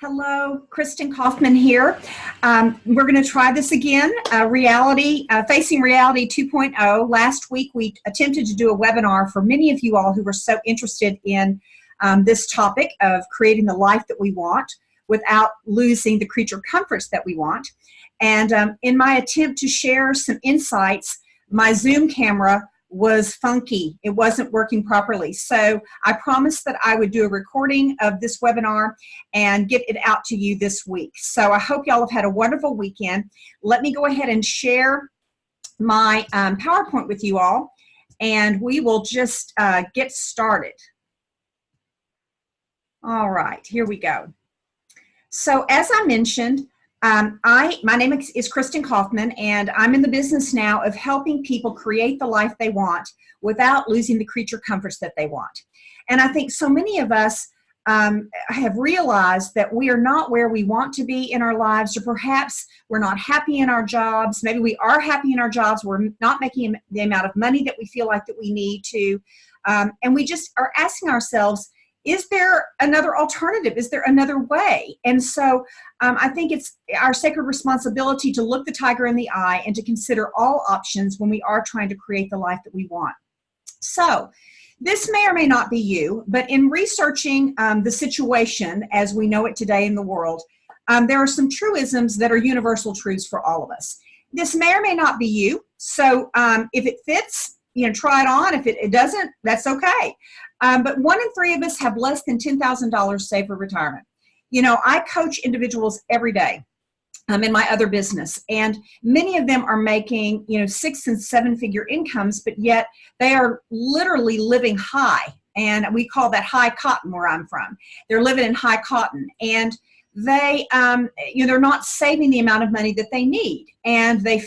Hello, Kristin Kaufman here. We're going to try this again, Facing Reality 2.0. Last week, we attempted to do a webinar for many of you all who were so interested in this topic of creating the life that we want without losing the creature comforts that we want. And in my attempt to share some insights, my Zoom camera was funky. It wasn't working properly. So I promised that I would do a recording of this webinar and get it out to you this week. So I hope y'all have had a wonderful weekend. Let me go ahead and share my PowerPoint with you all, and we will just get started. All right, here we go. So as I mentioned, my name is Kristin Kaufman, and I'm in the business now of helping people create the life they want without losing the creature comforts that they want. And I think so many of us have realized that we are not where we want to be in our lives, or perhaps we're not happy in our jobs. Maybe we are happy in our jobs. We're not making the amount of money that we feel like that we need to. And we just are asking ourselves, is there another alternative? Is there another way? And so I think it's our sacred responsibility to look the tiger in the eye and to consider all options when we are trying to create the life that we want. So this may or may not be you, but in researching the situation as we know it today in the world, there are some truisms that are universal truths for all of us. This may or may not be you. So if it fits, try it on. If it doesn't, that's okay. But 1 in 3 of us have less than $10,000 saved for retirement. I coach individuals every day in my other business, and many of them are making, 6- and 7-figure incomes, but yet they are literally living high, and we call that high cotton where I'm from. They're living in high cotton, and they, they're not saving the amount of money that they need, and they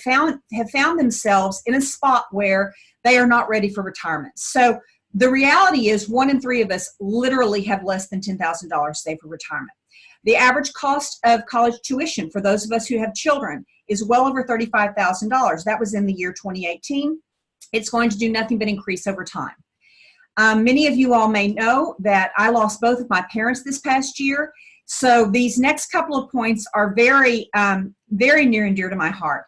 have found themselves in a spot where they are not ready for retirement. So the reality is 1 in 3 of us literally have less than $10,000 saved for retirement. The average cost of college tuition for those of us who have children is well over $35,000. That was in the year 2018. It's going to do nothing but increase over time. Many of you all may know that I lost both of my parents this past year. So these next couple of points are very, very near and dear to my heart.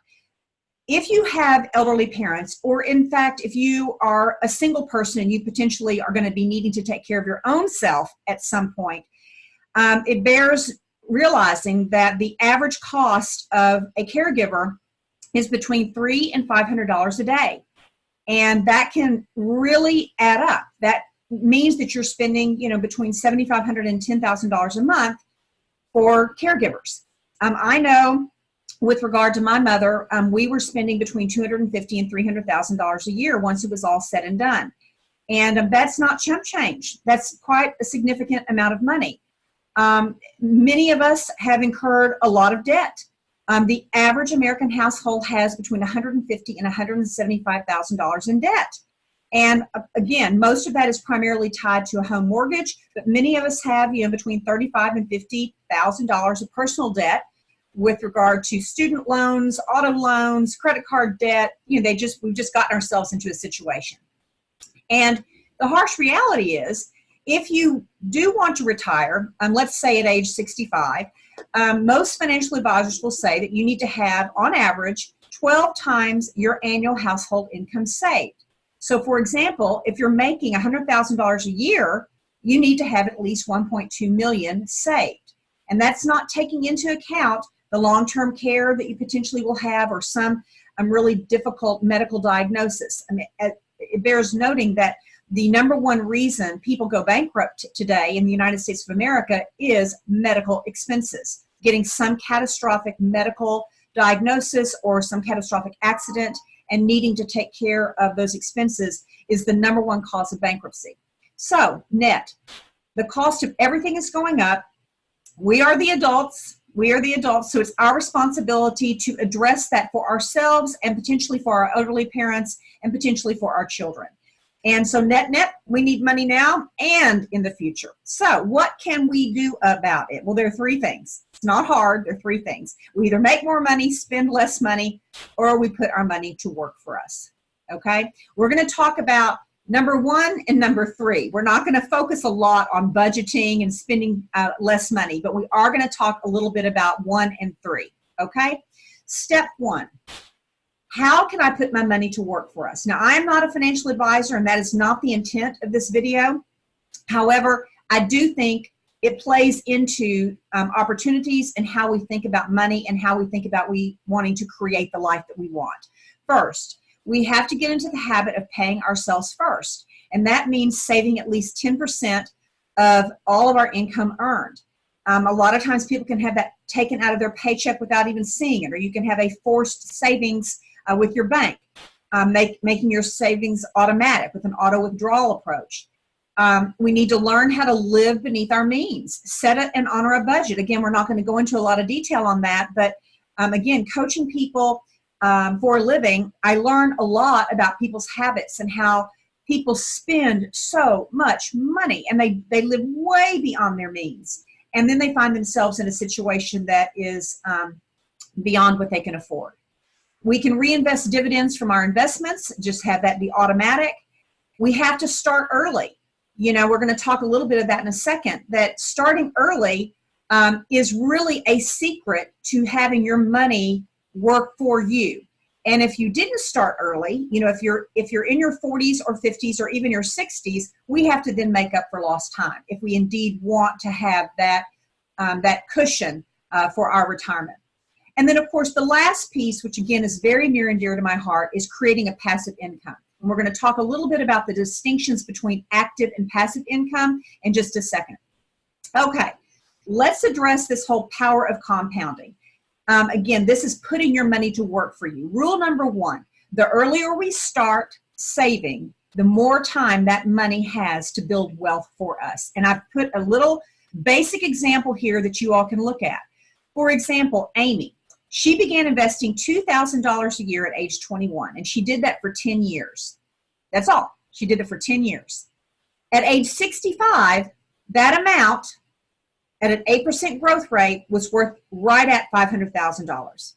If you have elderly parents, or in fact, if you are a single person and you potentially are going to be needing to take care of your own self at some point, it bears realizing that the average cost of a caregiver is between $300 and $500 a day. And that can really add up. That means that you're spending, between $7,500 and $10,000 a month for caregivers. I know with regard to my mother, we were spending between $250,000 and $300,000 a year once it was all said and done. And that's not chump change. That's quite a significant amount of money. Many of us have incurred a lot of debt. The average American household has between $150,000 and $175,000 in debt. And again, most of that is primarily tied to a home mortgage, but many of us have, between $35,000 and $50,000 of personal debt with regard to student loans, auto loans, credit card debt. We've just gotten ourselves into a situation. And the harsh reality is, if you do want to retire, let's say at age 65, most financial advisors will say that you need to have, on average, 12 times your annual household income saved. So for example, if you're making $100,000 a year, you need to have at least $1.2 million saved. And that's not taking into account the long-term care that you potentially will have, or some really difficult medical diagnosis. It bears noting that the number one reason people go bankrupt today in the United States of America is medical expenses. Getting some catastrophic medical diagnosis or some catastrophic accident and needing to take care of those expenses is the number one cause of bankruptcy. So, net, the cost of everything is going up. We are the adults, so it's our responsibility to address that for ourselves and potentially for our elderly parents and potentially for our children. And so net, we need money now and in the future. So what can we do about it? Well, there are 3 things. It's not hard. There are 3 things. We either make more money, spend less money, or we put our money to work for us. Okay? We're going to talk about Number 1 and number 3. We're not going to focus a lot on budgeting and spending less money, but we are going to talk a little bit about 1 and 3. Okay? Step 1. How can I put my money to work for us? Now, I am not a financial advisor, and that is not the intent of this video. However, I do think it plays into opportunities and how we think about money and how we think about wanting to create the life that we want. First, we have to get into the habit of paying ourselves first, and that means saving at least 10% of all of our income earned. A lot of times people can have that taken out of their paycheck without even seeing it, or you can have a forced savings with your bank, making your savings automatic with an auto withdrawal approach. We need to learn how to live beneath our means, set it and honor a budget. Again, we're not going to go into a lot of detail on that, but again, coaching people for a living, I learn a lot about people's habits and how people spend so much money and they live way beyond their means. And then they find themselves in a situation that is beyond what they can afford. We can reinvest dividends from our investments, just have that be automatic. We have to start early. You know, we're going to talk a little bit of that in a second, that starting early is really a secret to having your money work for you. And if you didn't start early, you know, if you're in your 40s or 50s or even your 60s, we have to then make up for lost time if we indeed want to have that cushion for our retirement. And then, of course, the last piece, which again is very near and dear to my heart, is creating a passive income. And we're going to talk a little bit about the distinctions between active and passive income in just a second. Okay, let's address this whole power of compounding. Again, this is putting your money to work for you. Rule number 1, the earlier we start saving, the more time that money has to build wealth for us. And I've put a little basic example here that you all can look at. For example, Amy, she began investing $2,000 a year at age 21, and she did that for 10 years. That's all. She did it for 10 years. At age 65, that amount at an 8% growth rate was worth right at $500,000.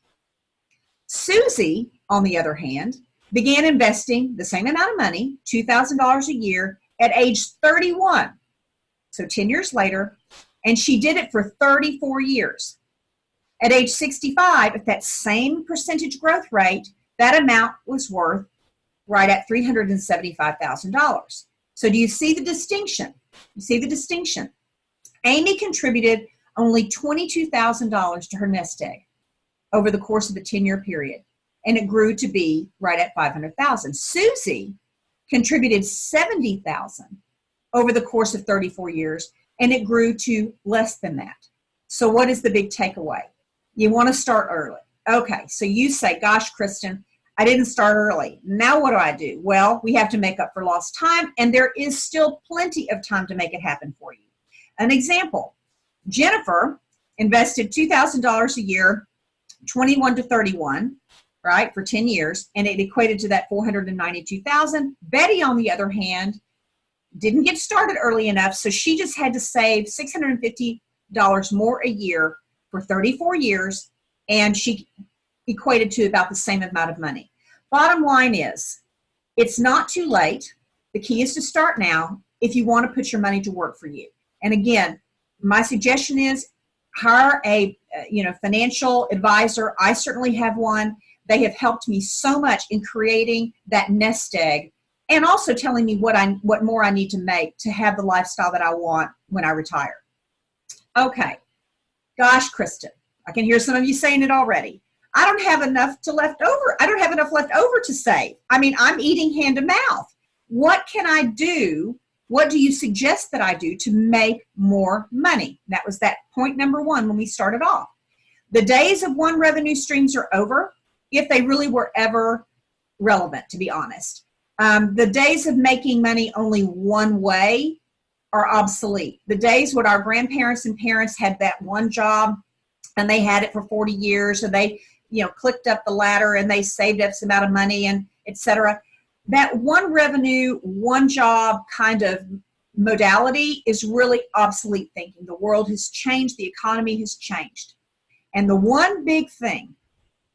Susie, on the other hand, began investing the same amount of money, $2,000 a year, at age 31, so 10 years later, and she did it for 34 years. At age 65, at that same percentage growth rate, that amount was worth right at $375,000. So do you see the distinction? You see the distinction? Amy contributed only $22,000 to her nest egg over the course of a 10-year period, and it grew to be right at $500,000. Susie contributed $70,000 over the course of 34 years, and it grew to less than that. So what is the big takeaway? You want to start early. Okay, so you say, gosh, Kristin, I didn't start early. Now what do I do? Well, we have to make up for lost time, and there is still plenty of time to make it happen for you. An example, Jennifer invested $2,000 a year, 21 to 31, right, for 10 years, and it equated to that $492,000. Betty, on the other hand, didn't get started early enough, so she just had to save $650 more a year for 34 years, and she equated to about the same amount of money. Bottom line is, it's not too late. The key is to start now if you want to put your money to work for you. And again, my suggestion is hire a financial advisor. I certainly have one. They have helped me so much in creating that nest egg and also telling me what more I need to make to have the lifestyle that I want when I retire. Okay. Gosh, Kristin, I can hear some of you saying it already. I don't have enough left over. I don't have enough left over to save. I mean, I'm eating hand to mouth. What can I do? What do you suggest that I do to make more money? That was that point number 1 when we started off. The days of one revenue streams are over, if they really were ever relevant, to be honest. The days of making money only one way are obsolete. The days when our grandparents and parents had that one job and they had it for 40 years and they, clicked up the ladder and they saved up some amount of money and etc. That one revenue, one job kind of modality is really obsolete thinking. The world has changed. The economy has changed. And the one big thing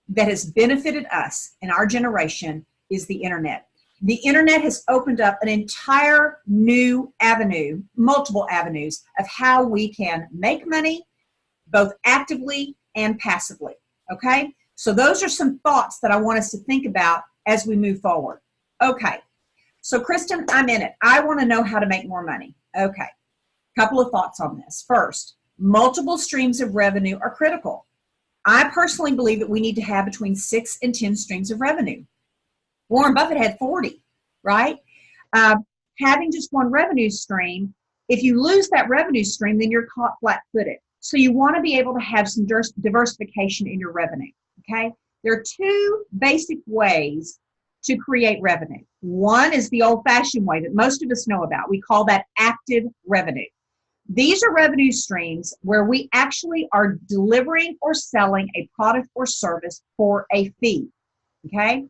that has benefited us in our generation is the internet. The internet has opened up an entire new avenue, multiple avenues of how we can make money, both actively and passively. Okay? So those are some thoughts that I want us to think about as we move forward. Okay. So Kristin, I'm in it. I want to know how to make more money. Okay. Couple of thoughts on this. First, multiple streams of revenue are critical. I personally believe that we need to have between 6 and 10 streams of revenue. Warren Buffett had 40, right? Having just one revenue stream, if you lose that revenue stream, then you're caught flat-footed. So you want to be able to have some diversification in your revenue, okay? There are 2 basic ways to create revenue. One is the old-fashioned way that most of us know about. We call that active revenue. These are revenue streams where we actually are delivering or selling a product or service for a fee, okay?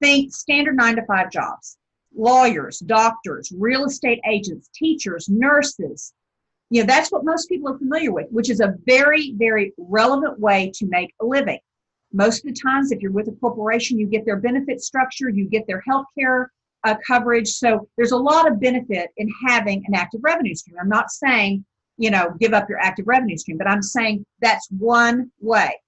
Think standard 9-to-5 jobs, lawyers, doctors, real estate agents, teachers, nurses. You know, that's what most people are familiar with, which is a very, very relevant way to make a living. Most of the times, if you're with a corporation, you get their benefit structure, you get their health care coverage. So there's a lot of benefit in having an active revenue stream. I'm not saying, you know, give up your active revenue stream, but I'm saying that's one way.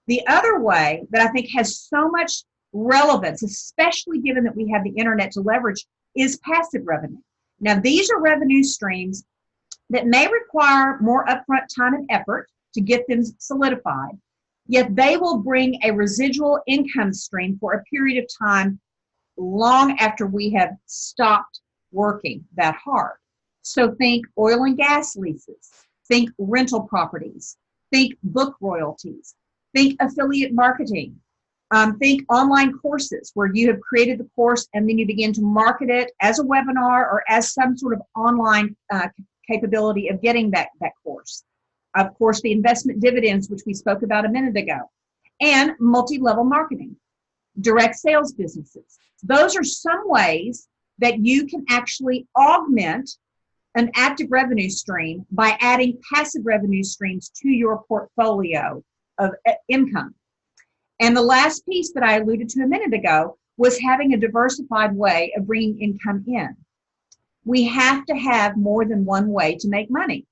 The other way that I think has so much relevance, especially given that we have the internet to leverage, is passive revenue. Now, these are revenue streams that may require more upfront time and effort to get them solidified, yet they will bring a residual income stream for a period of time long after we have stopped working that hard. So think oil and gas leases, think rental properties, think book royalties, think affiliate marketing, think online courses where you have created the course and then you begin to market it as a webinar or as some sort of online capability of getting that course. Of course, the investment dividends, which we spoke about a minute ago, and multi-level marketing, direct sales businesses. Those are some ways that you can actually augment an active revenue stream by adding passive revenue streams to your portfolio of income. And the last piece that I alluded to a minute ago was having a diversified way of bringing income in. We have to have more than one way to make money.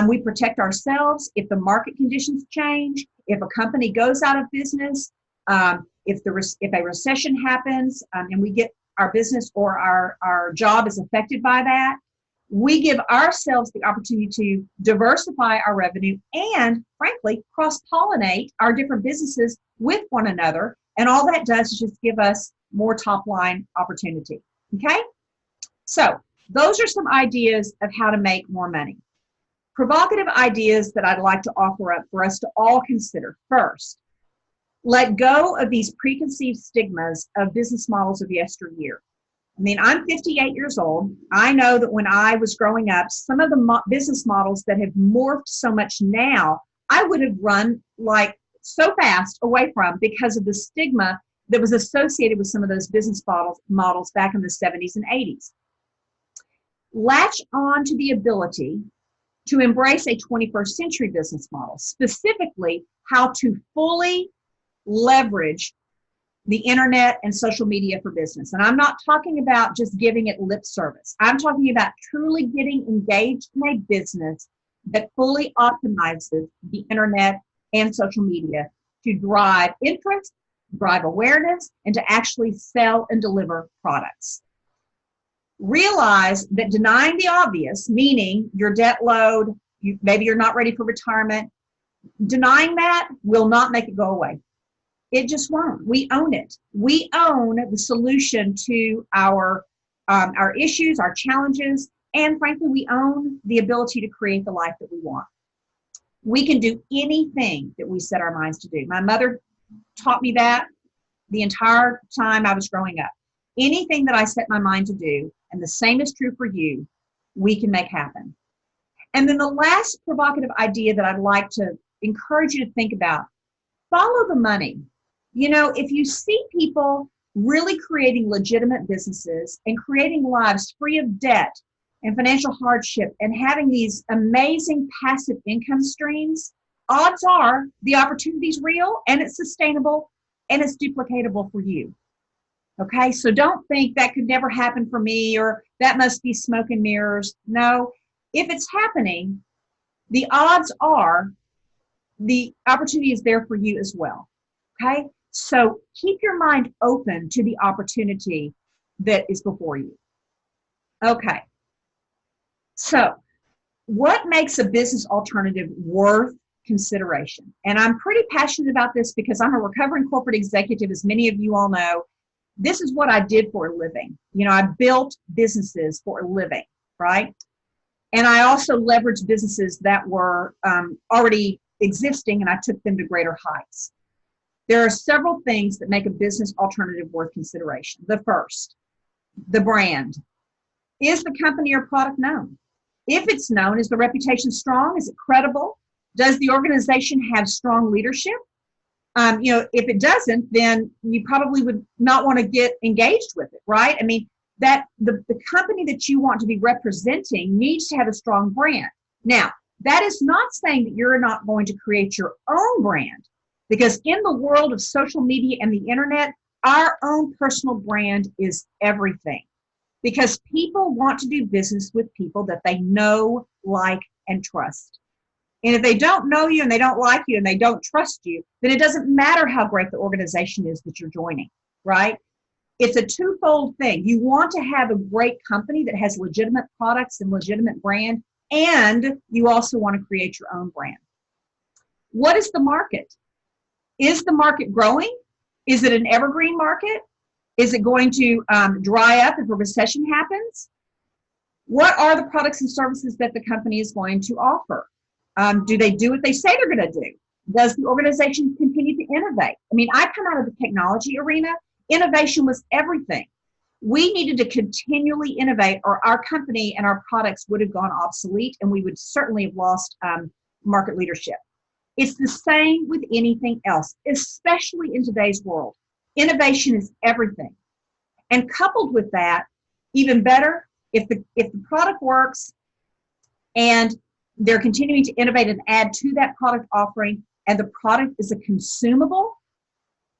We protect ourselves if the market conditions change, if a company goes out of business, if a recession happens and we get our business or our job is affected by that. We give ourselves the opportunity to diversify our revenue and, frankly, cross-pollinate our different businesses with one another. And all that does is just give us more top-line opportunity. Okay? So those are some ideas of how to make more money. Provocative ideas that I'd like to offer up for us to all consider. First, let go of these preconceived stigmas of business models of yesteryear. I mean, I'm 58 years old. I know that when I was growing up, some of the business models that have morphed so much now, I would have run like so fast away from because of the stigma that was associated with some of those business models back in the 70s and 80s. Latch on to the ability to embrace a 21st century business model, specifically how to fully leverage the internet and social media for business. And I'm not talking about just giving it lip service. I'm talking about truly getting engaged in a business that fully optimizes the internet and social media to drive interest, drive awareness, and to actually sell and deliver products. Realize that denying the obvious, meaning your debt load, maybe you're not ready for retirement, denying that will not make it go away. It just won't. We own it. We own the solution to our issues, our challenges, and frankly, we own the ability to create the life that we want. We can do anything that we set our minds to do. My mother taught me that the entire time I was growing up. Anything that I set my mind to do, and the same is true for you, we can make happen. And then the last provocative idea that I'd like to encourage you to think about, follow the money. You know, if you see people really creating legitimate businesses and creating lives free of debt and financial hardship and having these amazing passive income streams, odds are the opportunity is real and it's sustainable and it's duplicatable for you. Okay, so don't think that could never happen for me or that must be smoke and mirrors. No, if it's happening, the odds are the opportunity is there for you as well. Okay, so keep your mind open to the opportunity that is before you. Okay, so what makes a business alternative worth consideration? And I'm pretty passionate about this because I'm a recovering corporate executive, as many of you all know. This is what I did for a living. You know, I built businesses for a living, right? And I also leveraged businesses that were already existing, and I took them to greater heights. There are several things that make a business alternative worth consideration. The first, the brand. Is the company or product known? If it's known, is the reputation strong? Is it credible? Does the organization have strong leadership? If it doesn't, then you probably would not want to get engaged with it, right? I mean, that the company that you want to be representing needs to have a strong brand. Now, that is not saying that you're not going to create your own brand, because in the world of social media and the internet, our own personal brand is everything, because people want to do business with people that they know, like, and trust. And if they don't know you and they don't like you and they don't trust you, then it doesn't matter how great the organization is that you're joining, right? It's a twofold thing. You want to have a great company that has legitimate products and legitimate brand, and you also want to create your own brand. What is the market? Is the market growing? Is it an evergreen market? Is it going to dry up if a recession happens? What are the products and services that the company is going to offer? Do they do what they say they're going to do? Does the organization continue to innovate? I mean, I come out of the technology arena. Innovation was everything. We needed to continually innovate, or our company and our products would have gone obsolete, and we would certainly have lost market leadership. It's the same with anything else, especially in today's world. Innovation is everything. And coupled with that, even better, if the product works and they're continuing to innovate and add to that product offering, and the product is a consumable,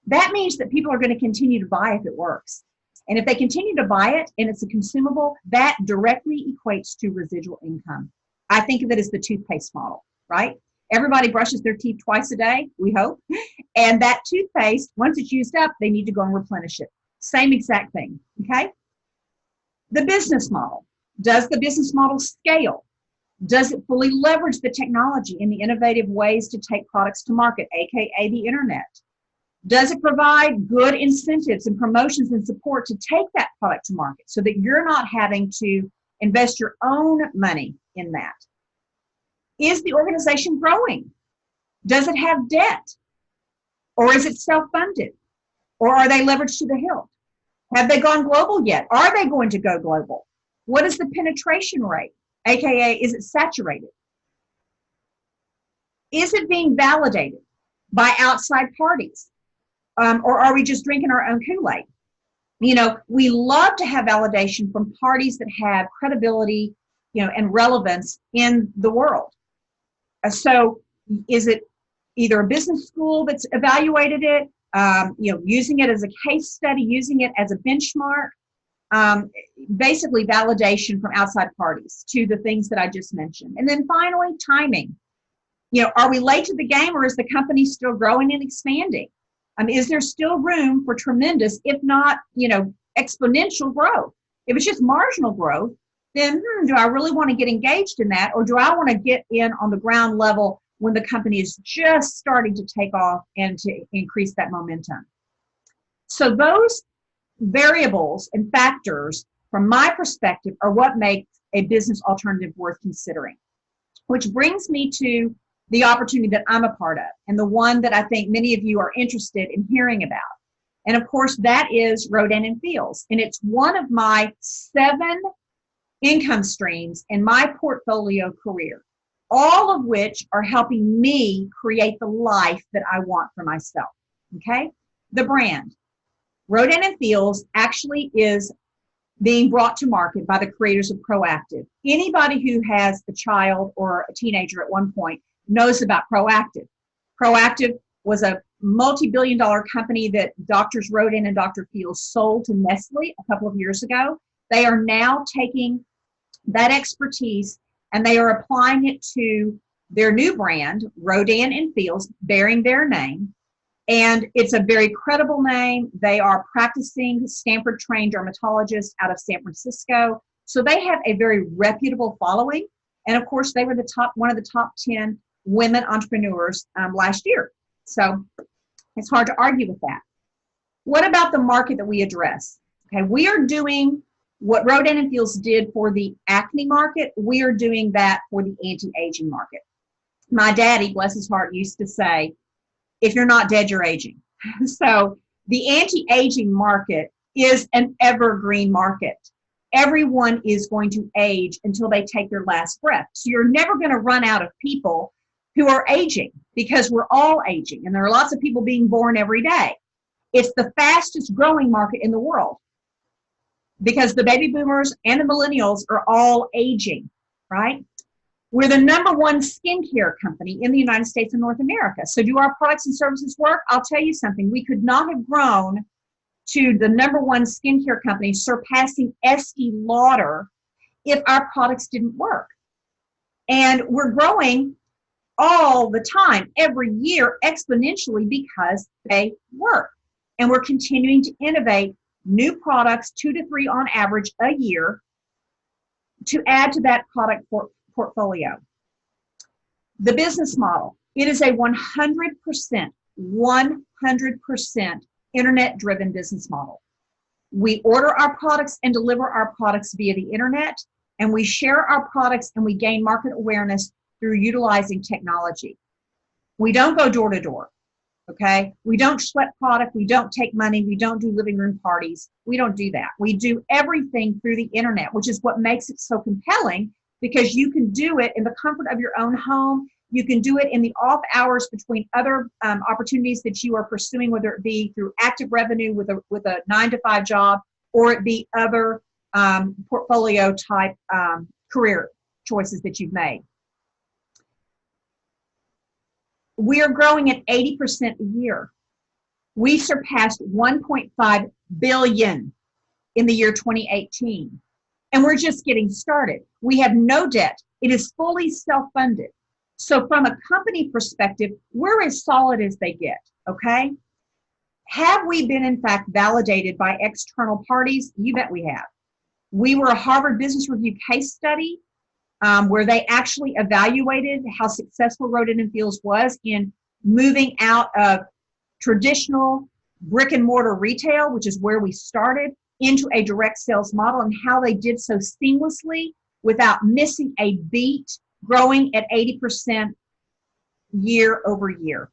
that means that people are going to continue to buy if it works. And if they continue to buy it and it's a consumable, that directly equates to residual income. I think of it as the toothpaste model, right? Everybody brushes their teeth twice a day, we hope. And that toothpaste, once it's used up, they need to go and replenish it. Same exact thing, okay? The business model. Does the business model scale? Does it fully leverage the technology and the innovative ways to take products to market, aka the internet? Does it provide good incentives and promotions and support to take that product to market so that you're not having to invest your own money in that? Is the organization growing? Does it have debt? Or is it self-funded? Or are they leveraged to the hilt? Have they gone global yet? Are they going to go global? What is the penetration rate? AKA, is it saturated? Is it being validated by outside parties? Or are we just drinking our own Kool-Aid? You know, we love to have validation from parties that have credibility, and relevance in the world. So is it either a business school that's evaluated it, using it as a case study, using it as a benchmark? Basically validation from outside parties to the things that I just mentioned. And then finally, timing. Are we late to the game, or is the company still growing and expanding? Is there still room for tremendous, if not, exponential growth? If it's just marginal growth, then do I really want to get engaged in that, or do I want to get in on the ground level when the company is just starting to take off and to increase that momentum? So those variables and factors, from my perspective, are what makes a business alternative worth considering. Which brings me to the opportunity that I'm a part of, and the one that I think many of you are interested in hearing about. And of course, that is Rodan and Fields. And it's one of my 7 income streams in my portfolio career, all of which are helping me create the life that I want for myself. Okay? The brand. Rodan and Fields actually is being brought to market by the creators of Provocative. Anybody who has a child or a teenager at one point knows about Provocative. Provocative was a multi-billion-dollar company that Doctors Rodan and Dr. Fields sold to Nestle a couple of years ago. They are now taking that expertise and they are applying it to their new brand, Rodan and Fields, bearing their name. And it's a very credible name. They are practicing Stanford-trained dermatologists out of San Francisco. So they have a very reputable following. And of course, they were one of the top 10 women entrepreneurs last year. So it's hard to argue with that. What about the market that we address? Okay, we are doing what Rodan and Fields did for the acne market. We are doing that for the anti-aging market. My daddy, bless his heart, used to say, if you're not dead, you're aging. So the anti-aging market is an evergreen market. Everyone is going to age until they take their last breath. So you're never going to run out of people who are aging because we're all aging and there are lots of people being born every day. It's the fastest growing market in the world because the baby boomers and the millennials are all aging, right? We're the #1 skincare company in the United States and North America. So do our products and services work? I'll tell you something. We could not have grown to the #1 skincare company, surpassing Estee Lauder, if our products didn't work. And we're growing all the time, every year, exponentially because they work. And we're continuing to innovate new products, 2 to 3 on average a year, to add to that product portfolio. The business model, it is a 100% internet-driven business model. We order our products and deliver our products via the internet, and we share our products and we gain market awareness through utilizing technology. We don't go door to door, okay? We don't schlep product, we don't take money, we don't do living room parties. We don't do that. We do everything through the internet, which is what makes it so compelling because you can do it in the comfort of your own home. You can do it in the off hours between other opportunities that you are pursuing, whether it be through active revenue with a 9-to-5 job, or it be other portfolio type career choices that you've made. We are growing at 80% a year. We surpassed 1.5 billion in the year 2018. And we're just getting started. We have no debt. It is fully self-funded. So from a company perspective, we're as solid as they get, okay? Have we been, in fact, validated by external parties? You bet we have. We were a Harvard Business Review case study where they actually evaluated how successful Rodan and Fields was in moving out of traditional brick and mortar retail, which is where we started, into a direct sales model, and how they did so seamlessly without missing a beat, growing at 80% year over year.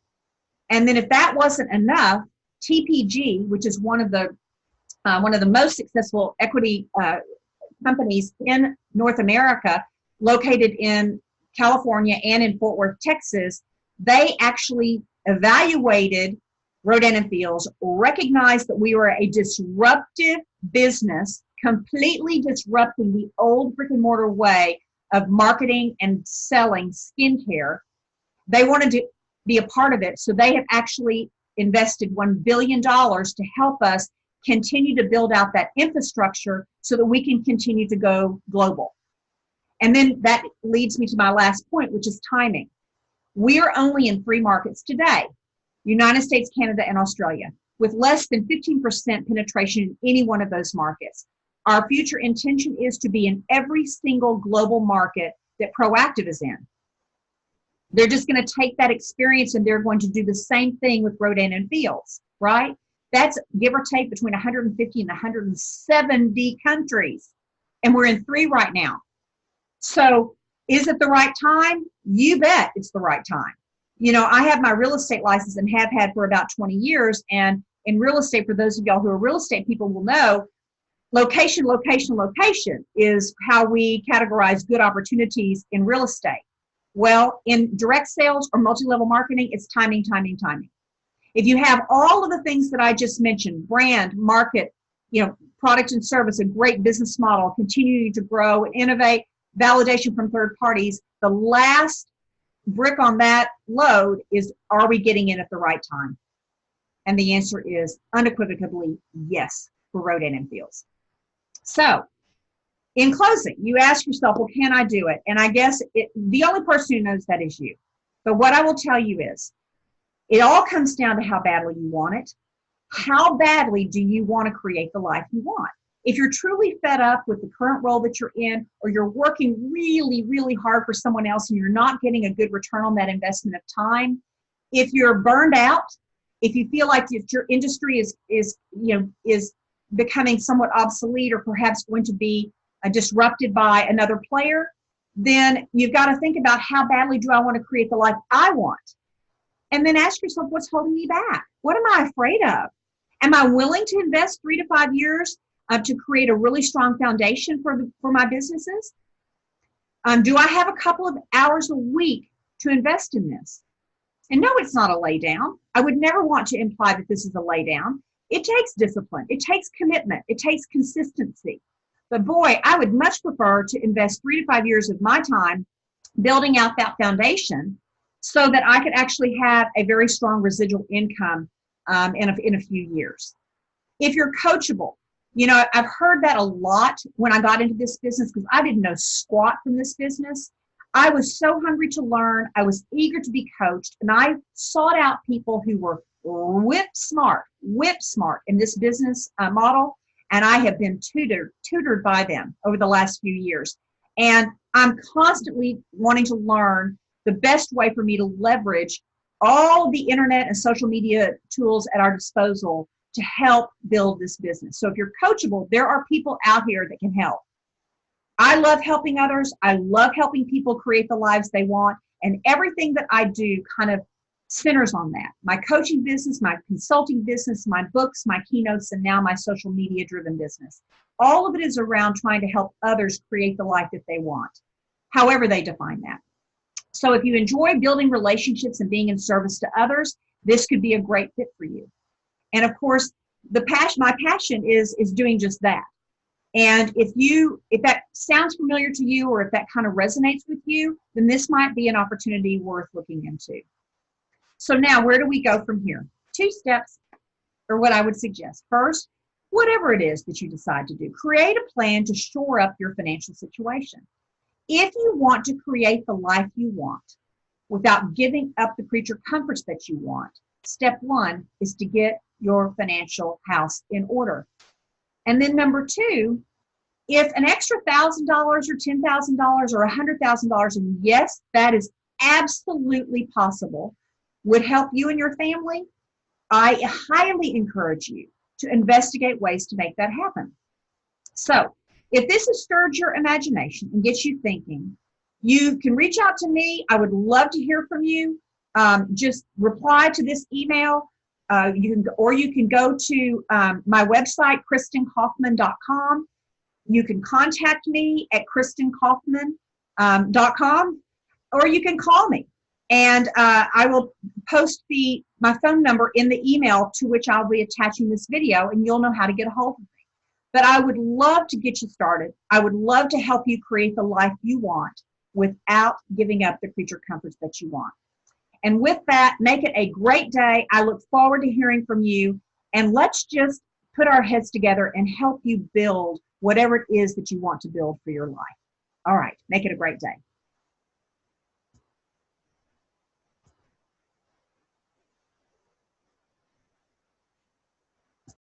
And then if that wasn't enough, TPG, which is one of the most successful equity companies in North America, located in California and in Fort Worth, Texas, they actually evaluated Rodan and Fields, recognized that we were a disruptive business, completely disrupting the old brick and mortar way of marketing and selling skincare. They wanted to be a part of it, so they have actually invested $1 billion to help us continue to build out that infrastructure so that we can continue to go global. And then that leads me to my last point, which is timing. We are only in 3 markets today: United States, Canada, and Australia, with less than 15% penetration in any one of those markets. Our future intention is to be in every single global market that Provocative is in. They're just going to take that experience and they're going to do the same thing with Rodan and Fields, right? That's give or take between 150 and 170 countries. And we're in 3 right now. So is it the right time? You bet it's the right time. You know, I have my real estate license and have had for about 20 years. And in real estate, for those of y'all who are real estate people will know, location, location, location is how we categorize good opportunities in real estate. Well, in direct sales or multi-level marketing, it's timing, timing, timing. If you have all of the things that I just mentioned, brand, market, you know, product and service, a great business model, continuing to grow and innovate, validation from third parties, the last brick on that load is, are we getting in at the right time? And the answer is unequivocally yes for Rodan and Fields. So in closing, you ask yourself, well, can I do it? And I guess the only person who knows that is you. But what I will tell you is, it all comes down to how badly you want it. How badly do you want to create the life you want? If you're truly fed up with the current role that you're in, or you're working really, really hard for someone else and you're not getting a good return on that investment of time, if you're burned out, if you feel like if your industry is becoming somewhat obsolete or perhaps going to be disrupted by another player, then you've got to think about how badly do I want to create the life I want? And then ask yourself, what's holding me back? What am I afraid of? Am I willing to invest 3 to 5 years to create a really strong foundation for my businesses? Do I have a couple of hours a week to invest in this? And no, it's not a lay down. I would never want to imply that this is a lay down. It takes discipline. It takes commitment. It takes consistency. But boy, I would much prefer to invest 3 to 5 years of my time building out that foundation so that I could actually have a very strong residual income in a few years. If you're coachable, I've heard that a lot when I got into this business because I didn't know squat from this business. I was so hungry to learn. I was eager to be coached, and I sought out people who were whip smart in this business model, and I have been tutored by them over the last few years. And I'm constantly wanting to learn the best way for me to leverage all the internet and social media tools at our disposal to help build this business. So if you're coachable, there are people out here that can help. I love helping others. I love helping people create the lives they want. And everything that I do kind of centers on that. My coaching business, my consulting business, my books, my keynotes, and now my social media driven business. All of it is around trying to help others create the life that they want, however they define that. So if you enjoy building relationships and being in service to others, this could be a great fit for you. And of course, my passion is doing just that. And if that sounds familiar to you, or if that kind of resonates with you, then this might be an opportunity worth looking into. So now, where do we go from here? 2 steps are what I would suggest. First, whatever it is that you decide to do, create a plan to shore up your financial situation. If you want to create the life you want without giving up the creature comforts that you want, step 1 is to get your financial house in order. And then number 2, if an extra $1,000 or $10,000 or $100,000, and yes, that is absolutely possible, would help you and your family, I highly encourage you to investigate ways to make that happen. So if this has stirred your imagination and gets you thinking, you can reach out to me. I would love to hear from you. Just reply to this email. You can go to my website, KristinKaufman.com. You can contact me at KristinKaufman.com, or you can call me. And I will post my phone number in the email to which I'll be attaching this video, and you'll know how to get a hold of me. But I would love to get you started. I would love to help you create the life you want without giving up the creature comforts that you want. And with that, make it a great day. I look forward to hearing from you. And let's just put our heads together and help you build whatever it is that you want to build for your life. All right, make it a great day.